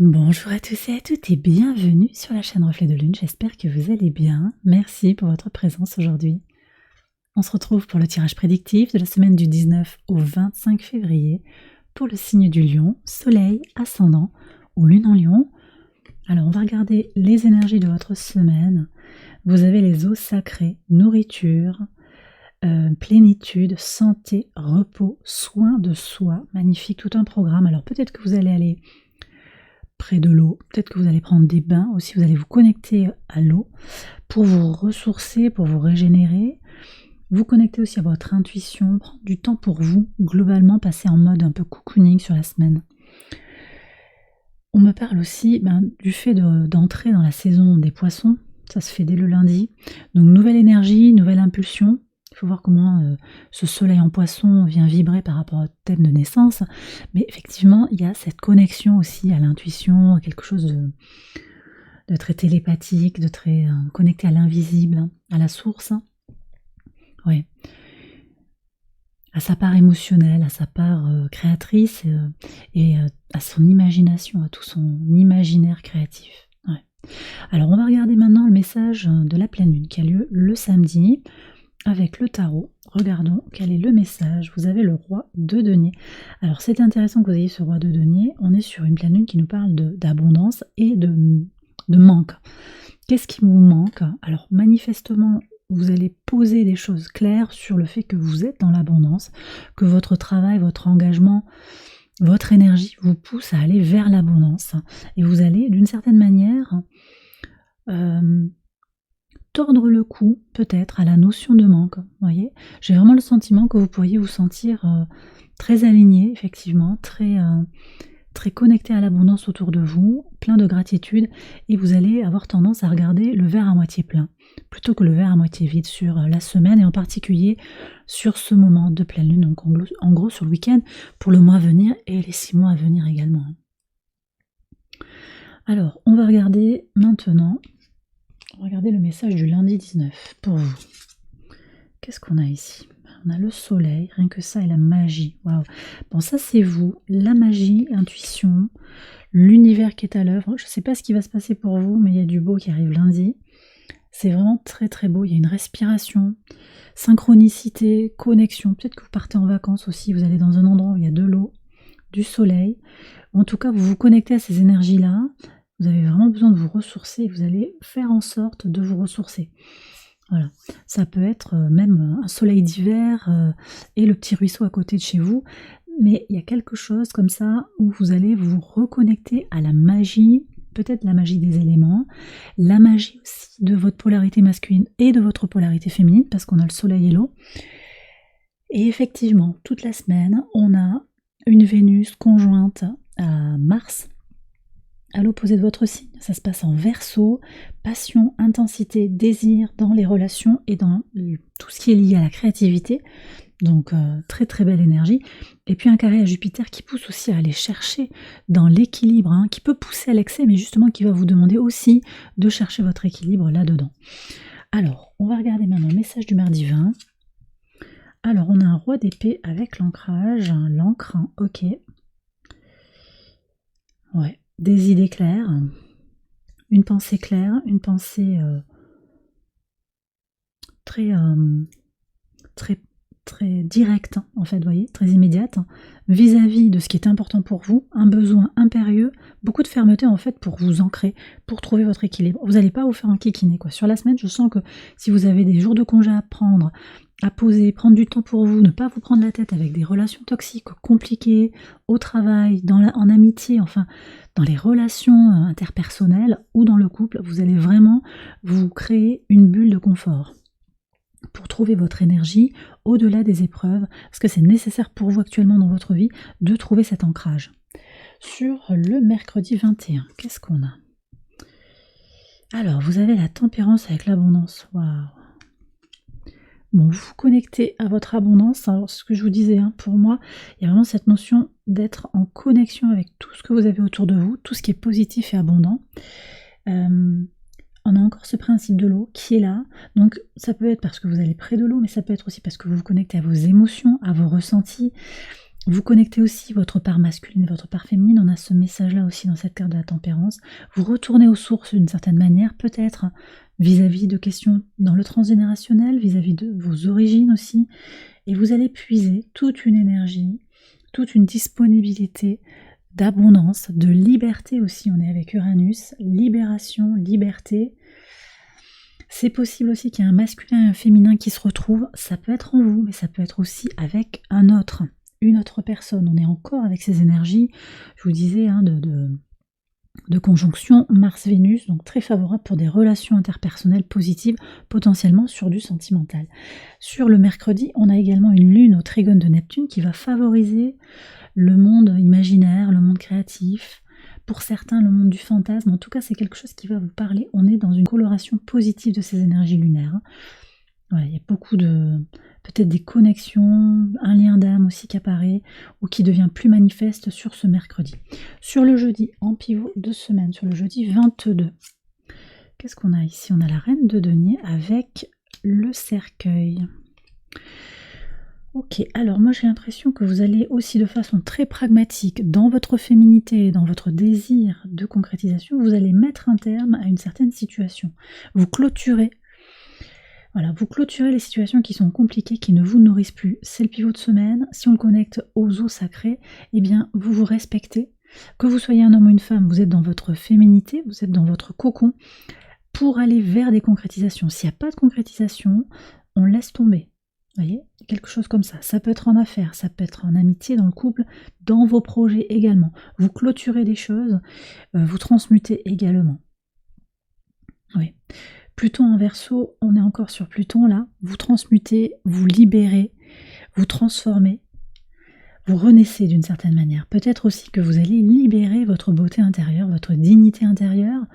Bonjour à tous et à toutes et bienvenue sur la chaîne Reflet de Lune, j'espère que vous allez bien. Merci pour votre présence aujourd'hui. On se retrouve pour le tirage prédictif de la semaine du 19 au 25 février pour le signe du Lion, Soleil, Ascendant ou Lune en Lion. Alors on va regarder les énergies de votre semaine. Vous avez les eaux sacrées, nourriture, plénitude, santé, repos, soin de soi, magnifique, tout un programme. Alors peut-être que vous allez aller près de l'eau, peut-être que vous allez prendre des bains aussi, vous allez vous connecter à l'eau pour vous ressourcer, pour vous régénérer, vous connecter aussi à votre intuition, prendre du temps pour vous, globalement passer en mode un peu cocooning sur la semaine. On me parle aussi du fait d'entrer dans la saison des poissons, ça se fait dès le lundi, donc nouvelle énergie, nouvelle impulsion. Il faut voir comment ce soleil en poisson vient vibrer par rapport au thème de naissance. Mais effectivement, il y a cette connexion aussi à l'intuition, à quelque chose de très télépathique, de très connecté à l'invisible, à la source. Ouais. À sa part émotionnelle, à sa part créatrice et à son imagination, à tout son imaginaire créatif. Ouais. Alors on va regarder maintenant le message de la pleine lune qui a lieu le samedi. Avec le tarot, regardons quel est le message. Vous avez le roi de denier. Alors c'est intéressant que vous ayez ce roi de denier. On est sur une pleine lune qui nous parle d'abondance et de manque. Qu'est-ce qui vous manque? Alors manifestement, vous allez poser des choses claires sur le fait que vous êtes dans l'abondance, que votre travail, votre engagement, votre énergie vous pousse à aller vers l'abondance. Et vous allez d'une certaine manière tordre le cou peut-être à la notion de manque. Voyez, j'ai vraiment le sentiment que vous pourriez vous sentir très aligné, effectivement, très connecté à l'abondance autour de vous, plein de gratitude, et vous allez avoir tendance à regarder le verre à moitié plein plutôt que le verre à moitié vide sur la semaine et en particulier sur ce moment de pleine lune, donc en gros sur le week-end pour le mois à venir et les 6 mois à venir également. Alors, on va regarder maintenant. Regardez le message du lundi 19 pour vous. Qu'est-ce qu'on a ici? On a le soleil, rien que ça, et la magie. Waouh. Bon, ça c'est vous, la magie, intuition, l'univers qui est à l'œuvre. Je ne sais pas ce qui va se passer pour vous, mais il y a du beau qui arrive lundi. C'est vraiment très très beau. Il y a une respiration, synchronicité, connexion. Peut-être que vous partez en vacances aussi, vous allez dans un endroit où il y a de l'eau, du soleil. En tout cas, vous vous connectez à ces énergies-là. Vous avez vraiment besoin de vous ressourcer et vous allez faire en sorte de vous ressourcer. Voilà. Ça peut être même un soleil d'hiver et le petit ruisseau à côté de chez vous, mais il y a quelque chose comme ça où vous allez vous reconnecter à la magie, peut-être la magie des éléments, la magie aussi de votre polarité masculine et de votre polarité féminine, parce qu'on a le soleil et l'eau. Et effectivement, toute la semaine, on a une Vénus conjointe à Mars, à l'opposé de votre signe. Ça se passe en Verseau, passion, intensité, désir dans les relations et dans tout ce qui est lié à la créativité. Donc très très belle énergie. Et puis un carré à Jupiter qui pousse aussi à aller chercher dans l'équilibre, qui peut pousser à l'excès, mais justement qui va vous demander aussi de chercher votre équilibre là-dedans. Alors, on va regarder maintenant le message du mardi 20. Alors, on a un roi d'épée avec l'ancrage, l'encre, ok. Ouais. Des idées claires, une pensée claire, une pensée très directe, en fait, vous voyez, très immédiate, vis-à-vis de ce qui est important pour vous, un besoin impérieux, beaucoup de fermeté en fait pour vous ancrer, pour trouver votre équilibre. Vous n'allez pas vous faire enquiquiner, quoi. Sur la semaine, je sens que si vous avez des jours de congé à prendre, à poser, prendre du temps pour vous, ne pas vous prendre la tête avec des relations toxiques, compliquées, au travail, en amitié, enfin, dans les relations interpersonnelles ou dans le couple, vous allez vraiment vous créer une bulle de confort pour trouver votre énergie au-delà des épreuves, parce que c'est nécessaire pour vous actuellement dans votre vie de trouver cet ancrage. Sur le mercredi 21, qu'est-ce qu'on a? Alors, vous avez la tempérance avec l'abondance. Waouh! Bon, vous vous connectez à votre abondance. Alors, ce que je vous disais, pour moi, il y a vraiment cette notion d'être en connexion avec tout ce que vous avez autour de vous, tout ce qui est positif et abondant. On a encore ce principe de l'eau qui est là. Donc, ça peut être parce que vous allez près de l'eau, mais ça peut être aussi parce que vous vous connectez à vos émotions, à vos ressentis, Vous connectez aussi votre part masculine et votre part féminine. On a ce message-là aussi dans cette carte de la tempérance. Vous retournez aux sources d'une certaine manière, peut-être vis-à-vis de questions dans le transgénérationnel, vis-à-vis de vos origines aussi. Et vous allez puiser toute une énergie, toute une disponibilité d'abondance, de liberté aussi. On est avec Uranus, libération, liberté. C'est possible aussi qu'il y ait un masculin et un féminin qui se retrouvent. Ça peut être en vous, mais ça peut être aussi avec un autre. Une autre personne. On est encore avec ces énergies, je vous disais, de conjonction Mars-Vénus, donc très favorable pour des relations interpersonnelles positives, potentiellement sur du sentimental. Sur le mercredi, on a également une lune au trigone de Neptune qui va favoriser le monde imaginaire, le monde créatif, pour certains le monde du fantasme. En tout cas, c'est quelque chose qui va vous parler. On est dans une coloration positive de ces énergies lunaires. Voilà, il y a beaucoup de... peut-être des connexions, un lien d'âme aussi qui apparaît ou qui devient plus manifeste sur ce mercredi. Sur le jeudi, en pivot de semaine, sur le jeudi 22, qu'est-ce qu'on a ici? On a la reine de denier avec le cercueil. Ok, alors moi j'ai l'impression que vous allez aussi de façon très pragmatique dans votre féminité, dans votre désir de concrétisation, vous allez mettre un terme à une certaine situation. Vous clôturez. Voilà, vous clôturez les situations qui sont compliquées, qui ne vous nourrissent plus. C'est le pivot de semaine. Si on le connecte aux eaux sacrées, eh bien, vous vous respectez. Que vous soyez un homme ou une femme, vous êtes dans votre féminité, vous êtes dans votre cocon pour aller vers des concrétisations. S'il n'y a pas de concrétisation, on laisse tomber. Vous voyez, quelque chose comme ça. Ça peut être en affaires, ça peut être en amitié, dans le couple, dans vos projets également. Vous clôturez des choses, vous transmutez également. Oui. Pluton en Verseau, on est encore sur Pluton là, vous transmutez, vous libérez, vous transformez, vous renaissez d'une certaine manière. Peut-être aussi que vous allez libérer votre beauté intérieure, votre dignité intérieure.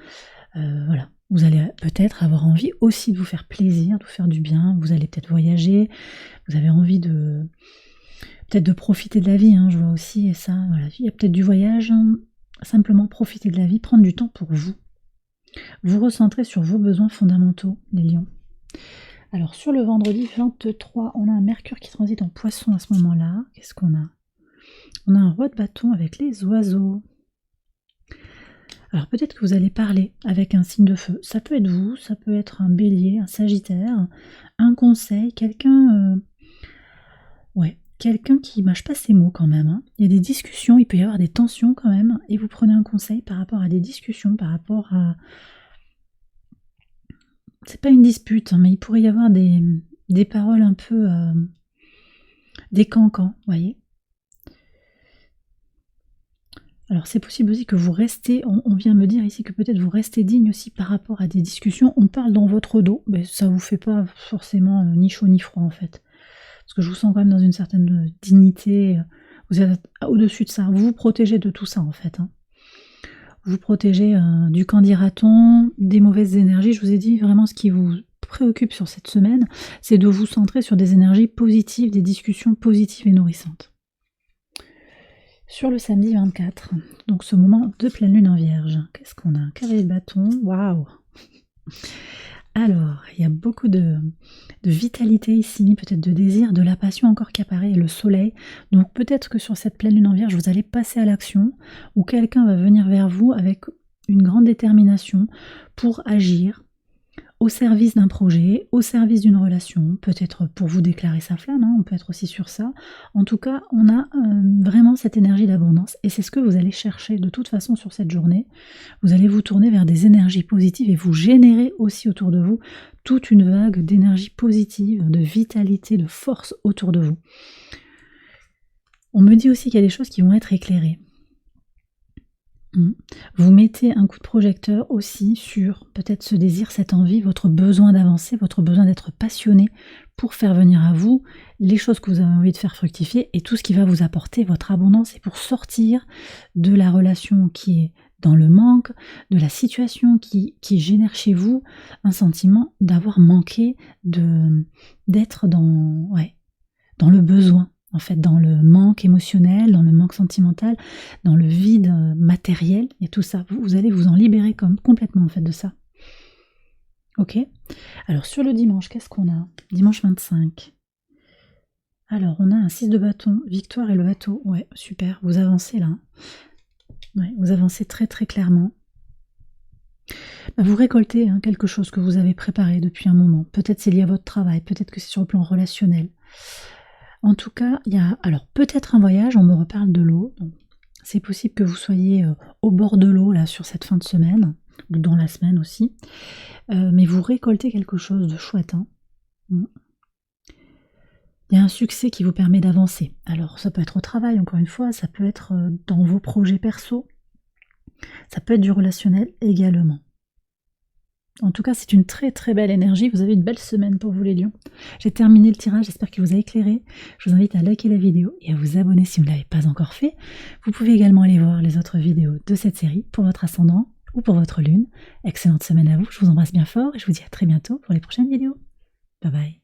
Voilà, vous allez peut-être avoir envie aussi de vous faire plaisir, de vous faire du bien. Vous allez peut-être voyager, vous avez envie de peut-être de profiter de la vie, hein, je vois aussi, et ça, voilà, il y a peut-être du voyage, hein, simplement profiter de la vie, prendre du temps pour vous. Vous recentrez sur vos besoins fondamentaux, les lions. Alors sur le vendredi 23, on a un Mercure qui transite en Poisson à ce moment-là. Qu'est-ce qu'on a? On a un roi de bâton avec les oiseaux. Alors peut-être que vous allez parler avec un signe de feu. Ça peut être vous, ça peut être un bélier, un sagittaire, un conseil, quelqu'un... quelqu'un qui mâche pas ses mots quand même. Hein. Il y a des discussions, il peut y avoir des tensions quand même, et vous prenez un conseil par rapport à des discussions, par rapport à... C'est pas une dispute, hein, mais il pourrait y avoir des paroles un peu... des cancans, vous voyez. Alors c'est possible aussi que vous restez, on vient me dire ici que peut-être vous restez digne aussi par rapport à des discussions, on parle dans votre dos, mais ça vous fait pas forcément ni chaud ni froid en fait. Parce que je vous sens quand même dans une certaine dignité, vous êtes au-dessus de ça, vous vous protégez de tout ça en fait. Hein. Vous protégez du qu'en dira-t-on, des mauvaises énergies. Je vous ai dit vraiment ce qui vous préoccupe sur cette semaine, c'est de vous centrer sur des énergies positives, des discussions positives et nourrissantes. Sur le samedi 24, donc ce moment de pleine lune en Vierge, qu'est-ce qu'on a? Un cavalier de bâton, waouh! Alors, il y a beaucoup de vitalité ici, peut-être de désir, de la passion encore qui apparaît, et le soleil. Donc peut-être que sur cette pleine lune en Vierge, vous allez passer à l'action, ou quelqu'un va venir vers vous avec une grande détermination pour agir au service d'un projet, au service d'une relation, peut-être pour vous déclarer sa flamme, hein, on peut être aussi sur ça. En tout cas, on a vraiment cette énergie d'abondance, et c'est ce que vous allez chercher de toute façon sur cette journée. Vous allez vous tourner vers des énergies positives et vous générer aussi autour de vous toute une vague d'énergie positive, de vitalité, de force autour de vous. On me dit aussi qu'il y a des choses qui vont être éclairées. Vous mettez un coup de projecteur aussi sur peut-être ce désir, cette envie, votre besoin d'avancer, votre besoin d'être passionné pour faire venir à vous les choses que vous avez envie de faire fructifier et tout ce qui va vous apporter votre abondance et pour sortir de la relation qui est dans le manque, de la situation qui génère chez vous un sentiment d'avoir manqué, d'être dans le besoin. En fait, dans le manque émotionnel, dans le manque sentimental, dans le vide matériel, il y a tout ça. Vous allez vous en libérer complètement en fait de ça. Ok. Alors sur le dimanche, qu'est-ce qu'on a? Dimanche 25. Alors, on a un 6 de bâton, victoire et le bateau. Ouais, super, vous avancez là. Ouais, vous avancez très très clairement. Vous récoltez quelque chose que vous avez préparé depuis un moment. Peut-être c'est lié à votre travail, peut-être que c'est sur le plan relationnel. En tout cas, il y a alors peut-être un voyage, on me reparle de l'eau. C'est possible que vous soyez au bord de l'eau là sur cette fin de semaine, ou dans la semaine aussi. Mais vous récoltez quelque chose de chouette. Il y a un succès qui vous permet d'avancer. Alors ça peut être au travail, encore une fois, ça peut être dans vos projets perso, ça peut être du relationnel également. En tout cas, c'est une très très belle énergie. Vous avez une belle semaine pour vous les lions. J'ai terminé le tirage, j'espère qu'il vous a éclairé. Je vous invite à liker la vidéo et à vous abonner si vous ne l'avez pas encore fait. Vous pouvez également aller voir les autres vidéos de cette série pour votre ascendant ou pour votre lune. Excellente semaine à vous, je vous embrasse bien fort et je vous dis à très bientôt pour les prochaines vidéos. Bye bye.